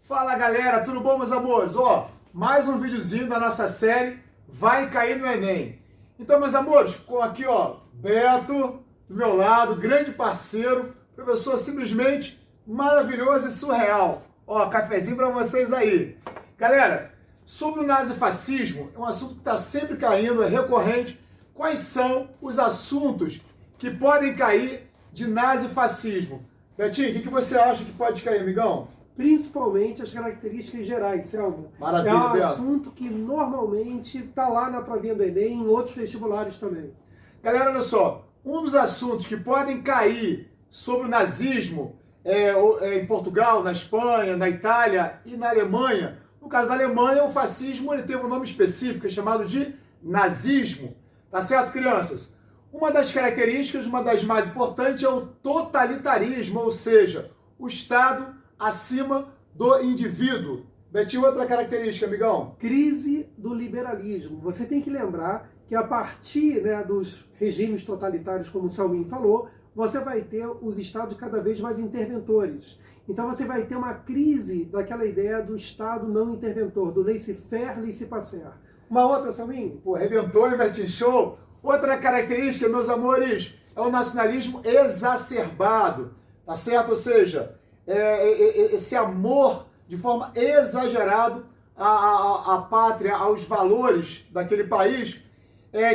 Fala galera, tudo bom meus amores? Ó, mais um videozinho da nossa série Vai Cair no Enem. Então meus amores, com aqui ó, Beto do meu lado, grande parceiro, professor simplesmente maravilhoso e surreal. Ó, cafezinho pra vocês aí. Galera, sobre o nazifascismo, é um assunto que está sempre caindo, é recorrente. Quais são os assuntos que podem cair de nazifascismo? Betinho, o que você acha que pode cair, amigão? Principalmente as características gerais, Selma. Maravilha, é um Beto. assunto que normalmente está lá na provinha do Enem, em outros vestibulares também. Galera, olha só, um dos assuntos que podem cair sobre o nazismo em Portugal, na Espanha, na Itália e na Alemanha. No caso da Alemanha, o fascismo ele teve um nome específico, é chamado de nazismo. Tá certo, crianças? Uma das características, uma das mais importantes, é o totalitarismo, ou seja, o Estado acima do indivíduo. Betinho, outra característica, amigão? Crise do liberalismo. Você tem que lembrar que a partir dos regimes totalitários, como o Salmin falou, você vai ter os estados cada vez mais interventores. Então você vai ter uma crise daquela ideia do Estado não interventor, do laissez-faire, laissez-passer. Uma outra, Salmin? Pô, arrebentou, hein, Betinho? Show! Outra característica, meus amores, é o nacionalismo exacerbado, tá certo? Ou seja, esse amor de forma exagerada à pátria, aos valores daquele país,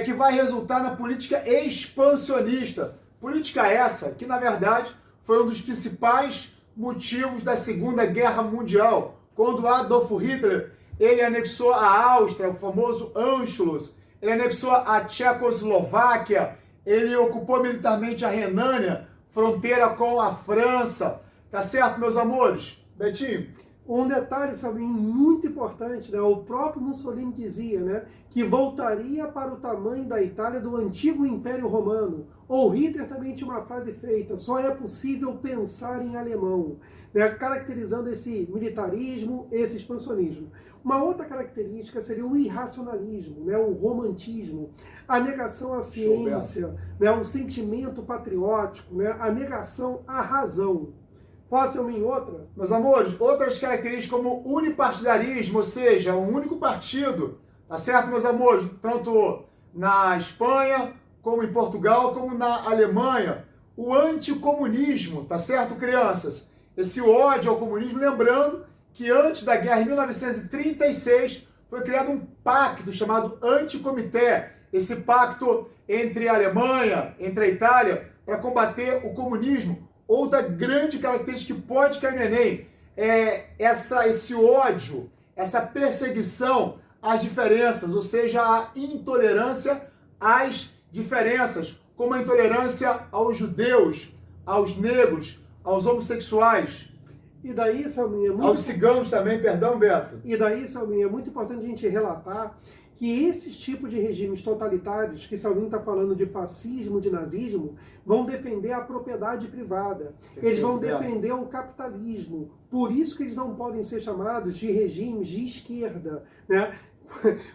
que vai resultar na política expansionista. Política essa que, na verdade, foi um dos principais motivos da Segunda Guerra Mundial, quando Adolf Hitler ele anexou a Áustria, o famoso Anschluss, ele anexou a Tchecoslováquia, ele ocupou militarmente a Renânia, fronteira com a França. Tá certo, meus amores? Betinho? Um detalhe, Salmin, muito importante, o próprio Mussolini dizia que voltaria para o tamanho da Itália do antigo Império Romano. Ou Hitler também tinha uma frase feita, só é possível pensar em alemão, caracterizando esse militarismo, esse expansionismo. Uma outra característica seria o irracionalismo, o romantismo, a negação à ciência, o sentimento patriótico, a negação à razão. Posso em outra? Meus amores, outras características como unipartidarismo, ou seja, um único partido, tá certo, meus amores? Tanto na Espanha, como em Portugal, como na Alemanha. O anticomunismo, tá certo, crianças? Esse ódio ao comunismo, lembrando que antes da guerra, em 1936, foi criado um pacto chamado Anticomité. Esse pacto entre a Alemanha, entre a Itália, para combater o comunismo. Outra grande característica que pode cair no Enem é esse ódio, essa perseguição às diferenças, ou seja, a intolerância às diferenças, como a intolerância aos judeus, aos negros, aos homossexuais. E daí, Salmin, aos ciganos também, perdão, Beto. E daí, Salmin, é muito importante a gente relatar que esses tipos de regimes totalitários, que Salmin está falando de fascismo, de nazismo, vão defender a propriedade privada. Perfeito, eles vão Beto. defender o capitalismo. Por isso que eles não podem ser chamados de regimes de esquerda,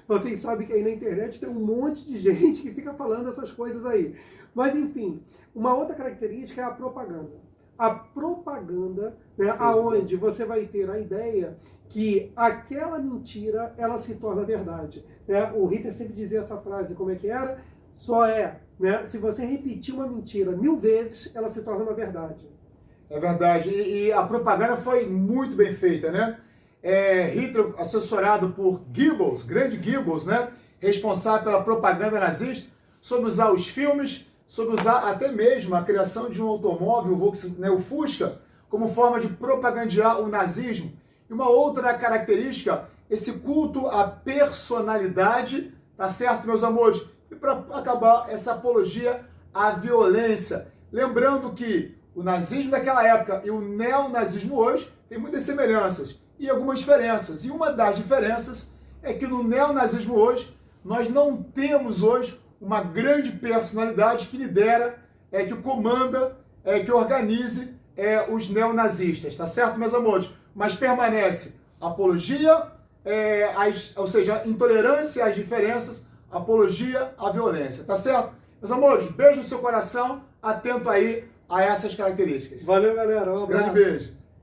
Vocês sabem que aí na internet tem um monte de gente que fica falando essas coisas aí. Mas, enfim, uma outra característica é a propaganda. A propaganda, aonde você vai ter a ideia que aquela mentira, ela se torna verdade. O Hitler sempre dizia essa frase, como é que era? Se você repetir uma mentira 1000 vezes, ela se torna uma verdade. É verdade, e a propaganda foi muito bem feita, Hitler, assessorado por Goebbels, grande Goebbels, responsável pela propaganda nazista, soube usar os filmes, sobre usar até mesmo a criação de um automóvel, o Fusca, como forma de propagandear o nazismo. E uma outra característica, esse culto à personalidade, tá certo, meus amores? E para acabar, essa apologia à violência. Lembrando que o nazismo daquela época e o neonazismo hoje tem muitas semelhanças e algumas diferenças. E uma das diferenças é que no neonazismo hoje, nós não temos hoje uma grande personalidade que lidera, que comanda, que organize os neonazistas, tá certo, meus amores? Mas permanece apologia, ou seja, intolerância às diferenças, apologia à violência, tá certo? Meus amores, beijo no seu coração, atento aí a essas características. Valeu, galera. Um abraço. Grande beijo.